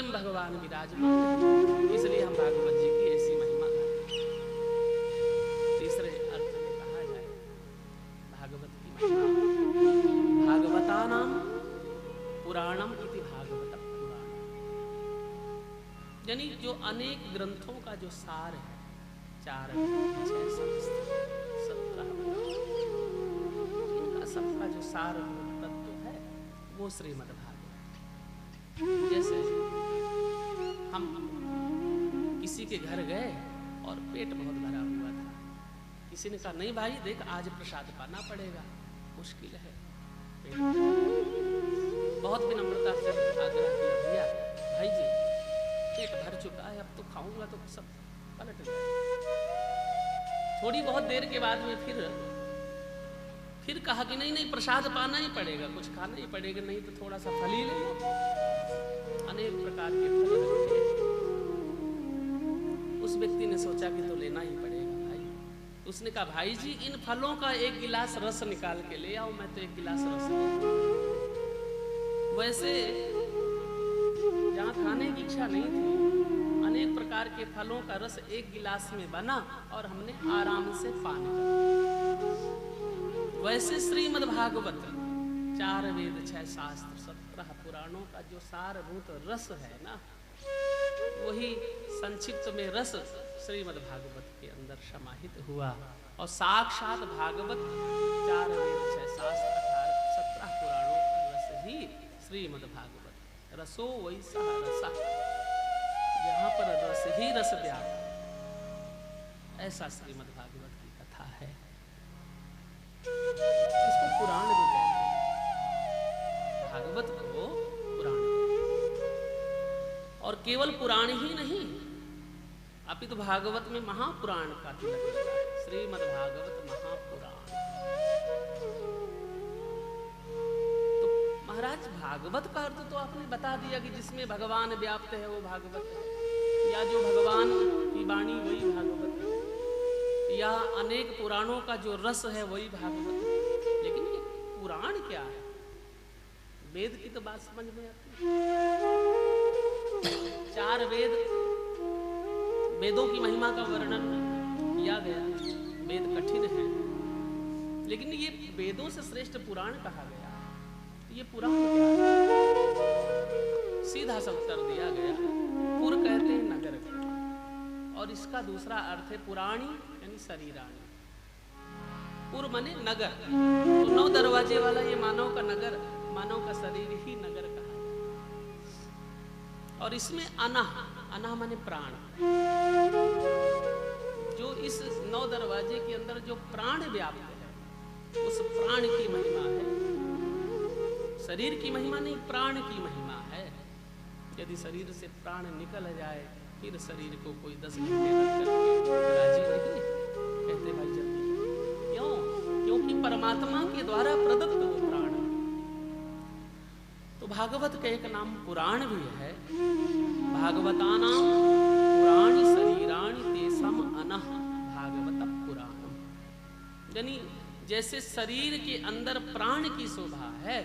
स्वयं भगवान विराजमान, इसलिए हम भागवत जी की ऐसी महिमा गाते हैं। तीसरे अर्थ में कहा जाए भागवत की महिमा, भागवतानाम पुराणम इति भागवत पुराण, यानी जो अनेक ग्रंथों का जो सार है, 4 6 सहस्त्र 17 इनका सबका जो सार तत्व है वो श्रीमद् भागवत। जैसे हम किसी के घर गए और पेट बहुत भरा हुआ था, किसी ने कहा नहीं भाई देख आज प्रसाद पाना पड़ेगा, मुश्किल है, बहुत विनम्रता से आग्रह किया, भैया भाई जी पेट भर चुका है, अब तो खाऊंगा तो सब पलट जाए। थोड़ी बहुत देर के बाद में फिर कहा कि नहीं प्रसाद पाना ही पड़ेगा, कुछ खाना ही पड़ेगा, नहीं तो थोड़ा सा फल ही ले लो। अनेक प्रकार के फल रखे, उस व्यक्ति ने सोचा कि तो लेना ही पड़ेगा भाई। उसने कहा भाई जी इन फलों का एक गिलास रस निकाल के ले आओ, मैं तो एक गिलास रस ले। वैसे जहाँ खाने की इच्छा नहीं थी, अनेक प्रकार के फलों का रस एक गिलास में बना और हमने आराम से पान किया। वैसे श्रीमद् भागवत 4 वेद 6 शास्त्र 17 पुराणों का जो सारभूत रस है ना, वही संक्षिप्त में रस श्रीमद् भागवत के अंदर समाहित हुआ। और साक्षात भागवत 4 वेद 6 शास्त्र 17 पुराणों का रस ही श्रीमद् भागवत। रसो वैसा रसा, यहाँ पर रस ही रस व्याप्त, ऐसा श्रीमद् भागवत की कथा है। इसको पुराण भी कहते हैं, भागवत को पुराण कहते हैं। और केवल पुराण ही नहीं, अपितु भागवत में महापुराण का तिलक लगा है, श्रीमद् भागवत महापुराण। तो महाराज भागवत का अर्थ तो आपने बता दिया कि जिसमें भगवान व्याप्त है वो भागवत है, या जो भगवान की वाणी वही भागवत है, या अनेक पुराणों का जो रस है वही भागवत है। लेकिन ये पुराण क्या है? वेद की तो बात समझ में आती है। 4 वेद, वेदों की महिमा का वर्णन किया गया, वेद कठिन है, लेकिन ये वेदों से श्रेष्ठ पुराण कहा गया। ये पुराण क्या है? सीधा सा उत्तर दिया गया, पुर कहते हैं नगर को, और इसका दूसरा अर्थ है पुराणी यानी शरीराणी। पुर माने नगर, तो 9 दरवाजे वाला ये मानव का नगर, मानव का शरीर ही नगर कहा गया। और इसमें अनह माने प्राण, जो इस 9 दरवाजे के अंदर जो प्राण व्याप्त है, उस प्राण की महिमा है। शरीर की महिमा नहीं, प्राण की महिमा है। यदि शरीर से प्राण निकल जाए, फिर शरीर को कोई 10 घंटे रख करके राजी नहीं कहते भाई जल्दी। क्यों? क्योंकि परमात्मा के द्वारा प्रदत्त वो प्राण। तो भागवत का एक नाम पुराण भी है, भागवतानां पुराणी शरीराणि तेषां अनः भागवत पुराणम। यानी जैसे शरीर के अंदर प्राण की शोभा है,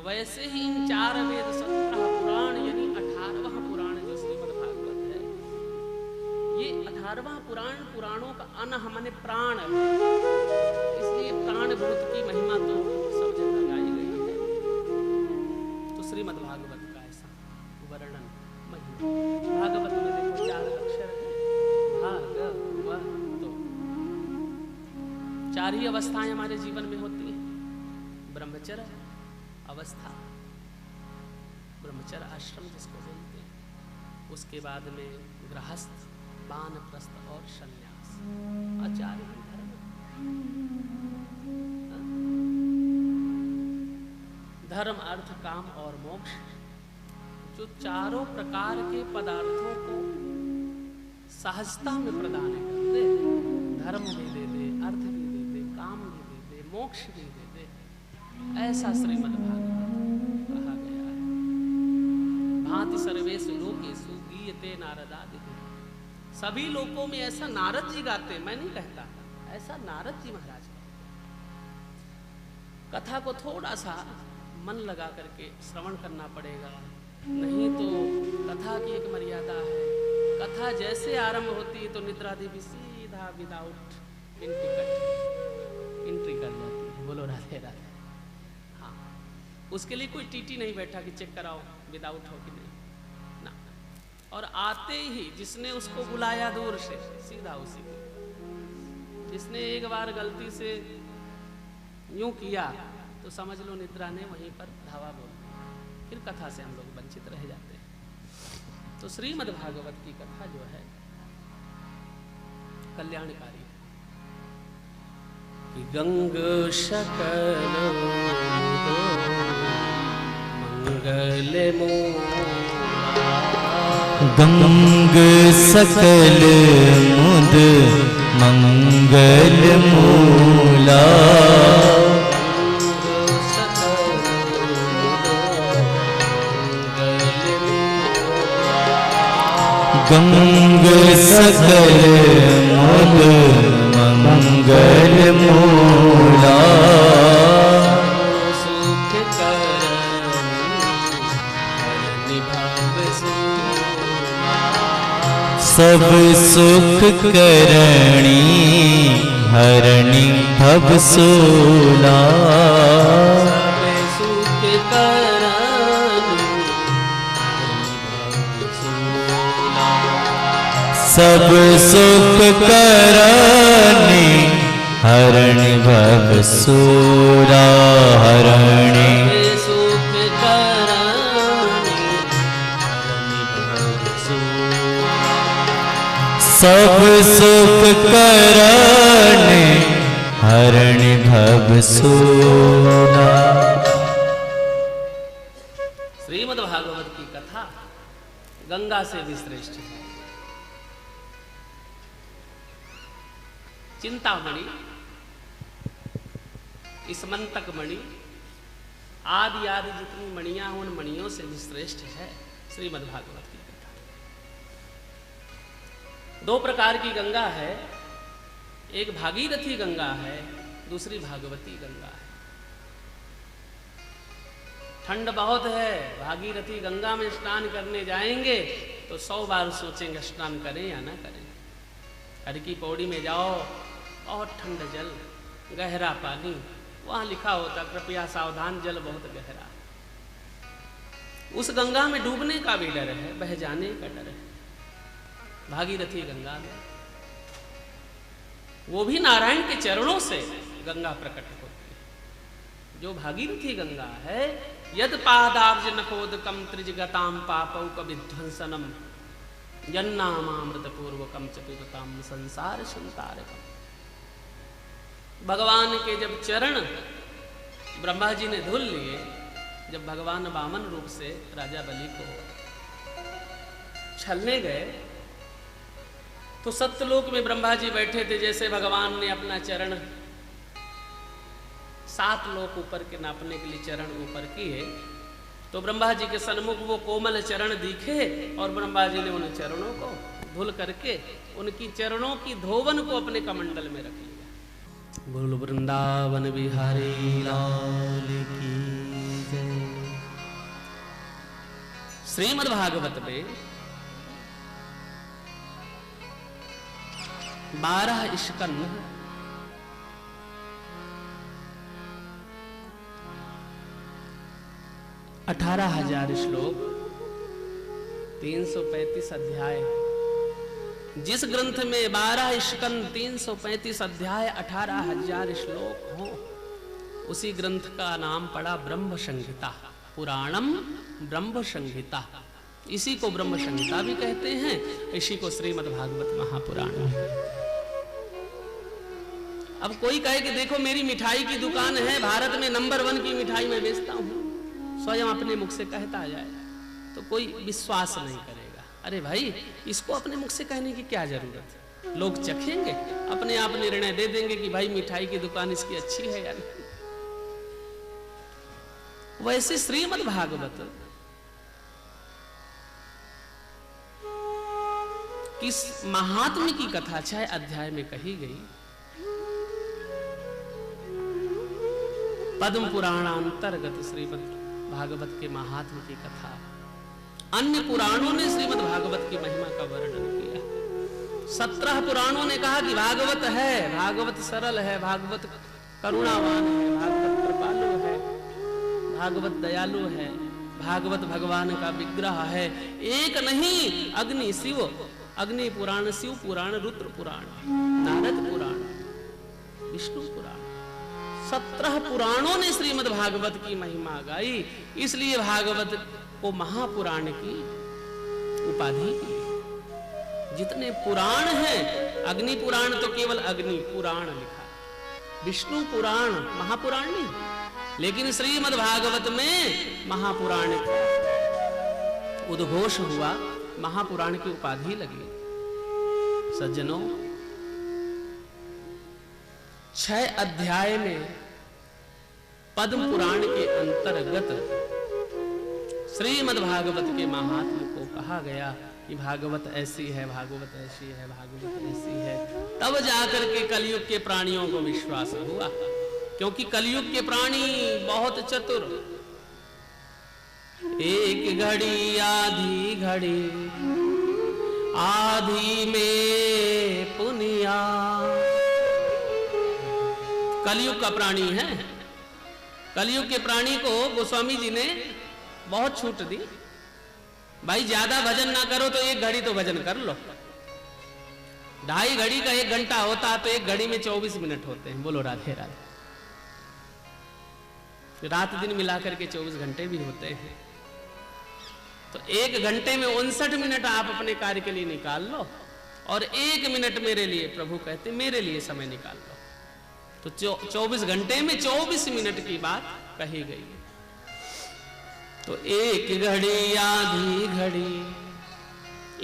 वैसे ही इन 4 वेद 17 पुराण यानी 18वां पुराण जो श्रीमद् भागवत है, ये 18वां पुराण पुराणों का अनह माने प्राण है। इसलिए प्राणभूत की महिमा तो सब जगह गाई गई है। तो श्रीमद् भागवत का ऐसा वर्णन महिमा। भागवत में देखो 4 अक्षर है, भागवत। 4 ही अवस्थाएं हमारे जीवन में होती हैं। ब्रह्मचर्य अवस्था, ब्रह्मचर्य आश्रम जिसको बोलते हैं, उसके बाद में गृहस्थ, वानप्रस्थ और संन्यास, आचार्य धर्म। धर्म अर्थ काम और मोक्ष, जो चारों प्रकार के पदार्थों को सहजता में प्रदान करते हैं। धर्म भी दे दे, अर्थ भी दे दे, काम भी दे दे, मोक्ष भी दे दे, ऐसा श्रीमद् भागवत कहा गया है। भांति सर्वेषु लोकेषु गीयते नारदादि। सभी लोकों में ऐसा नारद जी गाते, मैं नहीं कहता, ऐसा नारद जी महाराज कहते। कथा को थोड़ा सा मन लगा करके श्रवण करना पड़ेगा, नहीं तो कथा की एक मर्यादा है। कथा जैसे आरंभ होती है तो निद्रा देवी सीधा विदाउट एंट्री कर जाती है। बोलो राधे राधे। हाँ, उसके लिए कोई टीटी नहीं बैठा कि चेक कराओ विदाउट हो कि नहीं ना। और आते ही जिसने उसको बुलाया दूर से सीधा उसी को, जिसने एक बार गलती से यूं किया तो समझ लो निद्रा ने वहीं पर धावा बोल दिया, फिर कथा से हम लोग वंचित रह जाते हैं। तो श्रीमद् भागवत की कथा जो है कल्याणकारी है कि गंग सकल मंगल मूला, गंग सकल मुद मंगल मूला, गंग सकल मुद मंगल मूला, सब सुख करणी हरणी भव सूला, सब सुख करणी हरणी भव सूला, हरणी सब सुख करणे हरणी भव सूला। श्रीमद् भागवत की कथा गंगा से भी श्रेष्ठ है। चिंतामणि, स्मंतक मणि आदि आदि जितनी मणियां उन मणियों से भी श्रेष्ठ है श्रीमद् भागवत की कथा। दो प्रकार की गंगा है, एक भागीरथी गंगा है, दूसरी भागवती गंगा है। ठंड बहुत है, भागीरथी गंगा में स्नान करने जाएंगे तो 100 बार सोचेंगे स्नान करें या ना करें। हर की पौड़ी में जाओ, बहुत ठंड जल, गहरा पानी, वहां लिखा होता कृपया सावधान जल बहुत गहरा। उस गंगा में डूबने का भी डर है, बह जाने का डर है। भागीरथी गंगा में वो भी नारायण के चरणों से गंगा प्रकट होती है। जो भागीरथी गंगा है, यद पादाब्ज नखोदकम त्रिजगताम पापौक विध्वंसनम यन्नामामृत पूर्वकम च पिबताम संसार संतारकम। भगवान के जब चरण ब्रह्मा जी ने धुल लिए, जब भगवान वामन रूप से राजा बलि को छलने गए तो सत्यलोक में ब्रह्मा जी बैठे थे। जैसे भगवान ने अपना चरण 7 लोक ऊपर के नापने के लिए चरण ऊपर किए तो ब्रह्मा जी के सन्मुख वो कोमल चरण दिखे और ब्रह्मा जी ने उन चरणों को धुल करके उनकी चरणों की धोवन को अपने कमंडल में रख लिया। बोल वृंदावन बिहारी लाल की जय। श्रीमद् भागवत में 12 स्कंध, 18,000 श्लोक, 335 अध्याय। जिस ग्रंथ में 12 स्कंध, 335 अध्याय, 18,000 श्लोक हो, उसी ग्रंथ का नाम पड़ा ब्रह्म संहिता। पुराणम ब्रह्म संहिता, इसी को ब्रह्म संहिता भी कहते हैं, इसी को श्रीमद् भागवत महापुराण है। अब कोई कहे कि देखो मेरी मिठाई की दुकान है, भारत में नंबर 1 की मिठाई मैं बेचता हूं, स्वयं अपने मुख से कहता जाए तो कोई विश्वास नहीं करेगा। अरे भाई, इसको अपने मुख से कहने की क्या जरूरत है? लोग चखेंगे, अपने आप निर्णय दे देंगे कि भाई मिठाई की दुकान इसकी अच्छी है या नहीं। वैसे श्रीमद् भागवत किस महात्म्य की कथा 6 अध्याय में कही गई। पद्म पुराण अंतर्गत श्रीमद् भागवत के महात्म्य की कथा अन्य पुराणों ने श्रीमद् भागवत की महिमा का वर्णन किया। 17 पुराणों ने कहा कि भागवत है, भागवत सरल है, भागवत करुणावान है, भागवत कृपालु है, भागवत दयालु है, भागवत भगवान का विग्रह है। एक नहीं, अग्नि पुराण, शिव पुराण, रुद्र पुराण, नारद पुराण, विष्णु पुराण, 17 पुराणों ने श्रीमद् भागवत की महिमा गाई। इसलिए भागवत को महापुराण की उपाधि की। जितने पुराण हैं, अग्नि पुराण तो केवल अग्नि पुराण लिखा, विष्णु पुराण महापुराण नहीं, लेकिन श्रीमद् भागवत में महापुराण का उद्घोष हुआ, महापुराण की उपाधि लगी। सज्जनों, 6 अध्याय में पद्म पुराण के अंतर्गत श्रीमद् भागवत के महात्म्य को कहा गया कि भागवत ऐसी है, भागवत ऐसी है, भागवत ऐसी है। तब जाकर के कलयुग के प्राणियों को विश्वास हुआ, क्योंकि कलयुग के प्राणी बहुत चतुर। एक घड़ी आधी घड़ी, आधी में पुनिया। कलयुग का प्राणी है। कलयुग के प्राणी को गोस्वामी जी ने बहुत छूट दी। भाई ज्यादा भजन ना करो तो 1 घड़ी तो भजन कर लो। 2.5 घड़ी का 1 घंटा होता तो 1 घड़ी में 24 मिनट होते हैं। बोलो राधे राधे। रात दिन मिलाकर के 24 घंटे भी होते हैं। तो 1 घंटे में 59 मिनट आप अपने कार्य के लिए निकाल लो, और 1 मिनट मेरे लिए, प्रभु कहते मेरे लिए समय निकाल लो। तो 24 घंटे में 24 मिनट की बात कही गई। तो एक घड़ी आधी घड़ी,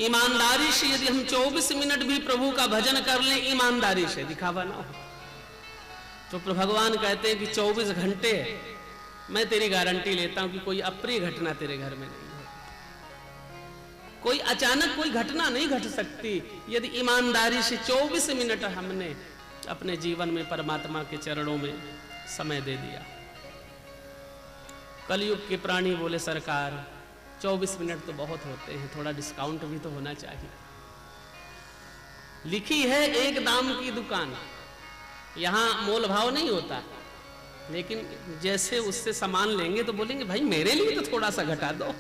ईमानदारी से यदि हम 24 मिनट भी प्रभु का भजन कर लें, ईमानदारी से, दिखावा ना हो, तो भगवान कहते हैं कि 24 घंटे मैं तेरी गारंटी लेता हूं कि कोई अप्रिय घटना तेरे घर में नहीं है। कोई अचानक कोई घटना नहीं घट सकती यदि ईमानदारी से 24 मिनट हमने अपने जीवन में परमात्मा के चरणों में समय दे दिया। कलयुग के प्राणी बोले सरकार 24 मिनट तो बहुत होते हैं, थोड़ा डिस्काउंट भी तो होना चाहिए। लिखी है एक दाम की दुकान, यहां मोल भाव नहीं होता, लेकिन जैसे उससे सामान लेंगे तो बोलेंगे भाई मेरे लिए तो थोड़ा सा घटा दो।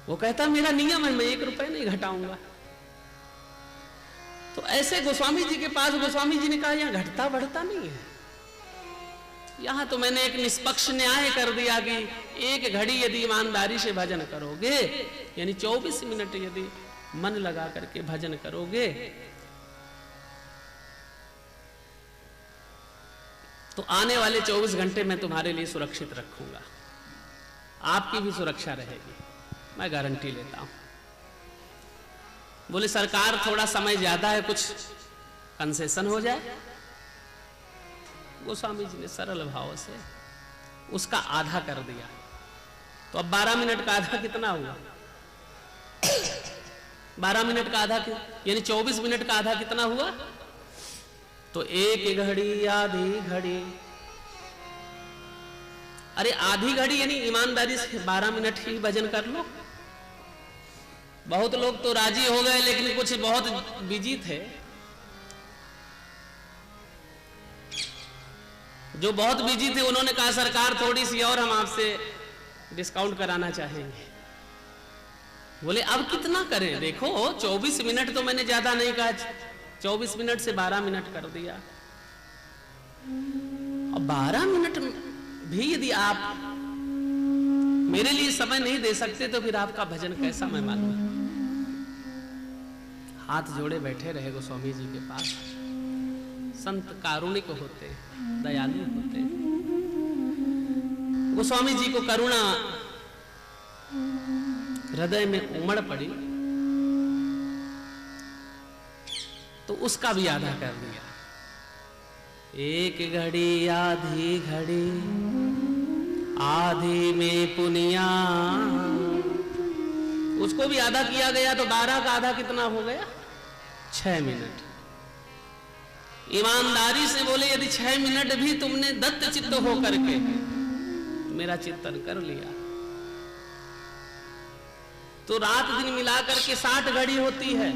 वो कहता मेरा नियम है, मैं 1 रुपए नहीं घटाऊंगा। तो ऐसे गोस्वामी जी के पास गोस्वामी जी ने कहा यहां घटता बढ़ता नहीं है, यहां तो मैंने एक निष्पक्ष न्याय कर दिया कि 1 घड़ी यदि ईमानदारी से भजन करोगे, यानी 24 मिनट यदि मन लगा करके भजन करोगे, तो आने वाले 24 घंटे मैं तुम्हारे लिए सुरक्षित रखूंगा, आपकी भी सुरक्षा रहेगी, मैं गारंटी लेता हूं। बोले सरकार थोड़ा समय ज्यादा है, कुछ कंसेशन हो जाए। गोस्वामी जी ने सरल भाव से उसका आधा कर दिया। तो अब 12 मिनट का आधा कितना हुआ? 12 मिनट का आधा यानी 24 मिनट का आधा कितना हुआ? तो 1 घड़ी आधी घड़ी, अरे आधी घड़ी यानी ईमानदारी से 12 मिनट ही भजन कर लो। बहुत लोग तो राजी हो गए, लेकिन कुछ बहुत बिजी थे। जो बहुत बिजी थे उन्होंने कहा सरकार थोड़ी सी और हम आपसे डिस्काउंट कराना चाहेंगे। बोले अब कितना करें? देखो 24 मिनट तो मैंने ज्यादा नहीं कहा, 24 मिनट से 12 मिनट कर दिया। और 12 मिनट भी यदि आप मेरे लिए समय नहीं दे सकते तो फिर आपका भजन कैसा मैं मालूम। हाथ जोड़े बैठे रहे गोस्वामी जी के पास। संत कारुणिक होते, दयालु होते। गोस्वामी जी को करुणा हृदय में उमड़ पड़ी तो उसका भी आधा कर दिया। 1 घड़ी आधी घड़ी, आधी में पुनिया, उसको भी आधा किया गया। तो 12 का आधा कितना हो गया? 6 मिनट। ईमानदारी से बोले यदि 6 मिनट भी तुमने दत्त चित्त हो करके मेरा चिंतन कर लिया तो रात दिन मिलाकर के 60 घड़ी होती है।